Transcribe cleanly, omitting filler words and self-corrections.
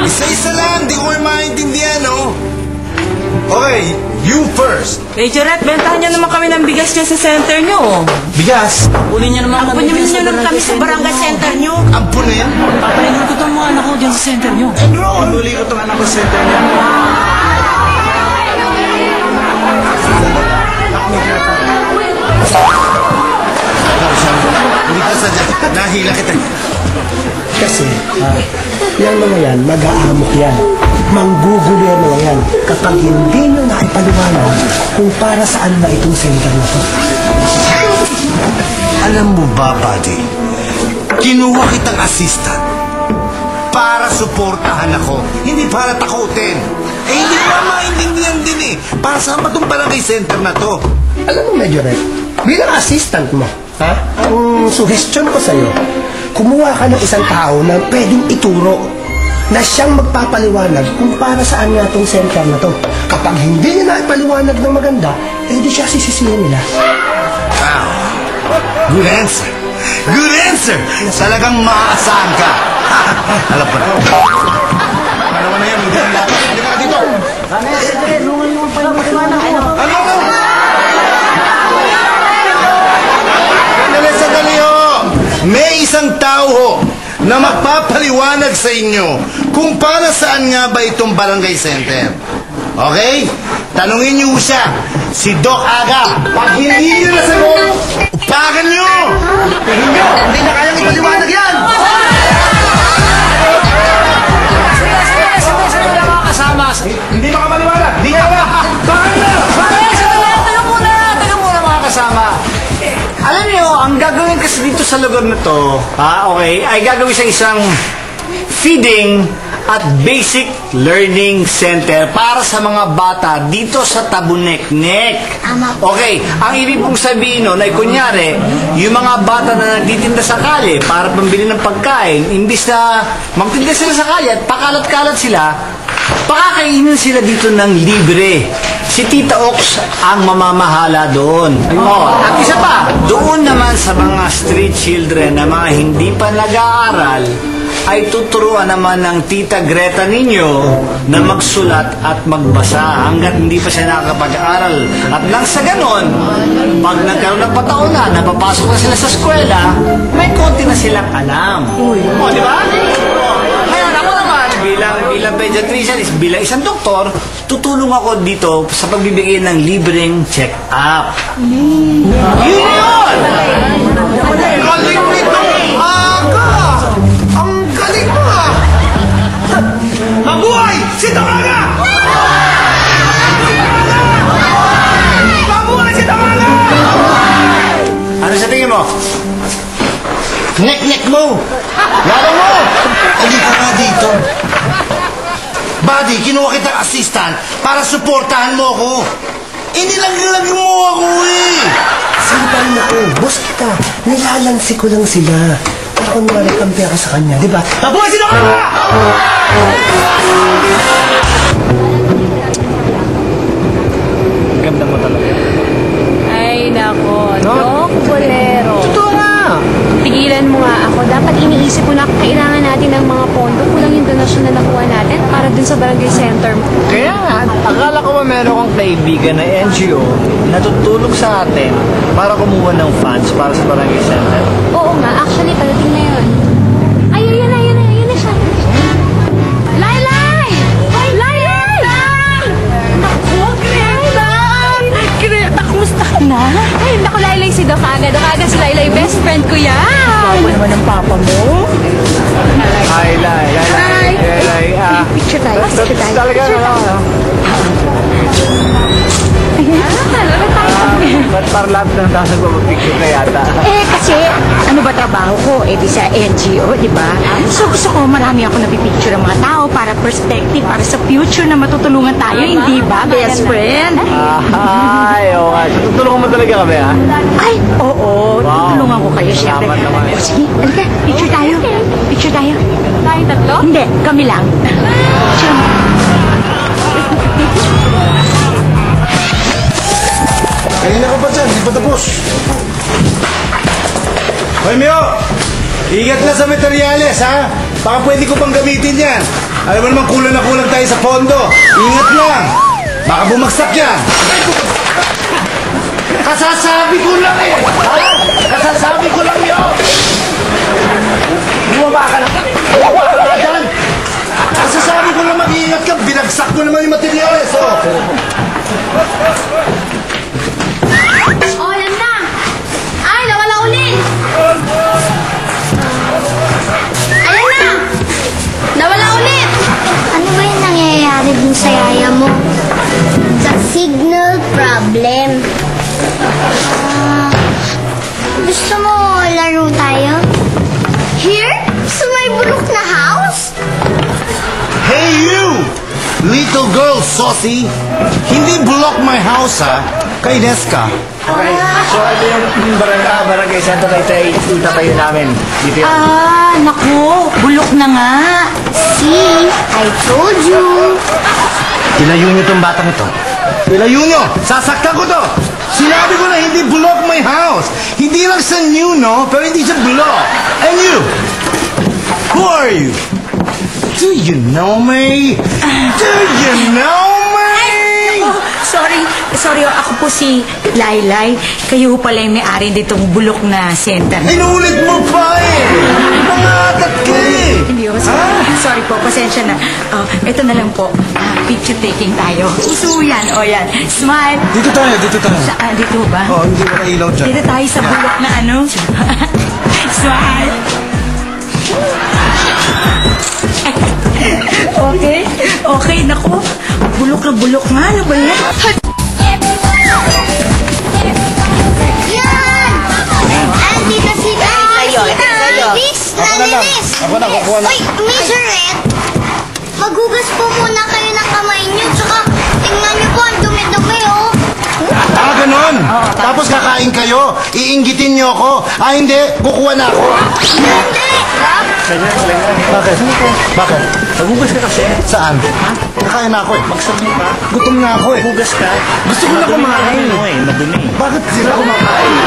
Isa-isa lang, di ko maintindihan, no? Okay, you first. Majorette, bentahan niyo naman kami ng bigas niyo sa center niyo. Bigas. Kunin niyo naman Ampunin niyo naman kami sa barangay center niyo. Ampunin? Papalingin ko itong mga anak ko dyan sa center niyo. Enroll! Paguli ko itong anak ko sa center niya. Hindi ka sadya. Nahila kita. Kasi, yung mga yan, mag-aamok yan. Manggugulo yan mga yan kapag hindi nyo nakipaliwanag kung para saan ba itong center na to. Alam mo ba, buddy? Kinuha kitang assistant para suportahan ako, hindi para takutin. Eh, hindi ko maintindihan din eh. Para saan ba itong barangay center na to? Alam mo, Majorette, bilang assistant mo, ang suggestion ko sa'yo, kumuha ka ng isang tao na pwedeng ituro na siyang magpapaliwanag kung para saan nga itong center na to. Kapag hindi niya naipaliwanag ng maganda, eh di siya sisisihin nila. Wow. Good answer. Good answer. Talagang maaasahan ka. Alam ko na. Ano na yan? Hindi ka dito. Ano? Sandali ho. May isang tao ho na magpapaliwanag sa inyo kung para saan nga ba itong barangay center. Okay? Tanungin niyo siya, si Doc Aga. Pag hindi niyo nasagot, upakan niyo! Hindi na kayang ipaliwanag yan! Sige mga kasama. Hindi makapaliwanag! Hindi ka ba? Bakit na? Taga muna mga kasama. Alam niyo, ang gagawin kasi dito sa lugar na to, okay, ay gagawin sa isang feeding at basic learning center para sa mga bata dito sa Tabuneknek. Okay, ang ibig pong sabihin nun ay kunyari, yung mga bata na nagtitinda sa kalye para pambili ng pagkain, imbis na magtinda sila sa kalye at pakalat-kalat sila, pakakainin sila dito ng libre. Si Tita Ox ang mamamahala doon. At isa pa, doon naman sa mga street children na mga hindi pa nag-aaral, ay tuturuan naman ng Tita Greta ninyo na magsulat at magbasa hanggat hindi pa siya nakakapag-aral. At nang sa ganon, pag nagkaroon ng pataon na napapasok na sila sa eskwela, may konti na silang alam. O, di ba? Ngayon, ako naman, bilang pediatrician, bilang isang doktor, tutulong ako dito sa pagbibigay ng libreng check-up. Yun yun! Galing nito! Aga! Ang galing mo ah! Mabuhay! Si Tamaga! Mabuhay si Tamaga! Ano sa tingin mo? Nek-nek mo! Lalo mo! Hindi ka nga dito. Buddy, kinuha kitang assistant para suportahan mo ako. Inilag mo ako eh! Sabitan mo ko, boss kita, nilalansi ko lang sila. Para kung nakakampi ako sa kanya, di ba? Mabuhay sila ka! Ganda mo talaga. Ay, nako. Dok, bolero. Totoo nga. Tigilan mo nga ako. Dapat iniisip ko na kailangan natin ng mga pondo. Kulang yung donasyon na nakuha natin para dun sa barangay center. Kaya nga, akala ko ba meron kang kaibigan na NGO na tutulong sa atin para kumuha ng funds para sa barangay center? Oo nga, actually, padating na yun. Ay, ayun na siya. Laylay! Laylay! Naku, Laylay! Greta, kumusta ka na? Ay, naku, Laylay si Doc Aga. Doc Aga si Laylay, best friend ko yan. Ako naman ang papa mo. Hi, Lai. Picture tayo. Talaga naman. Talaga tayo. Ba't parang lahat ng tao nagpapapicture na yata? Kasi, ano ba trabaho ko? Di sa NGO, di ba? So, gusto ko marami ako napipicture ng mga tao para perspective, para sa future na matutulungan tayo, hindi ba, best friend? Ay, oo nga. So, tutulungan mo talaga kami, ha? Ay, oo. Wow. Tutulungan ko kayo, syempre. Salamat naman. O, sige, halika. Picture tayo. Picture tayo. Tayo tatlo? Hindi, kami lang. Picture mo. Kanina ka pa dyan, di pa tapos. Hoy, Mio! Ingat na sa materyales, ha? Baka pwede ko pang gamitin yan. Alam mo naman kulang na kulang tayo sa pondo. Ingat lang. Baka bumagsak yan. Kasasabi ko lang eh. Ha? Kasasabi ko lang yun. Bumaba ka na. Bumaba ka na dyan. Kasasabi ko lang mag-iingat ka. Binagsak ko naman yung materyales. Oh. Oh, yan na! Ay, nawala ulit! Ayan na! Nawala ulit! Ano ba yung nangyayari dun sa yaya mo? The signal problem. Gusto mo laro tayo? Here? Sa may bulok na house? Hey you! Little girl, saucy. Hindi block my house, ha? Kainis ka. Okay, so ito yung barangay center na ito tayo namin. Dito yun. Naku, bulok na nga. See? I told you. Ilayo niyo tong batang ito. Ilayo niyo! Sasaktan ko to! Sinabi ko na hindi block my house. Hindi lang sa new, no? Pero hindi siya block. And you? Who are you? Do you know me? Do you know me? Oh, sorry, ako po si Laylay. Kayo pala yung may-ari ditong bulok na center. Inulit mo pa eh! Mangatat ka eh! Hindi ako sorry po, pasensya na. Ito na lang po, picture taking tayo. Uso yan, yan. Smile. Dito tayo. Saan? Dito ba? Oh, hindi mo kailaw dyan. Dito tayo sa bulok na ano. Smile. Okay, naku. Bulok na bulok nga. Ano ba yan? Yan! Andito si Nanilis! Ako na, kukuha na. Uy, Major Ed! Maghugas po muna kayo ng kamay niyo, tsaka tingnan niyo po, ang dumi-dumi, oh! Ganon. Tapos kakain kayo. Iinggitin niyo ako. Hindi. Kukuha na ako. Hindi! Bakit? Bakit? Nagugas ka kasi. Saan? Kakain na ako eh. Magsabit pa. Gutom na ako eh. Hugas ka. Gusto ko na kumain. Madumi. Bakit sila kumakain?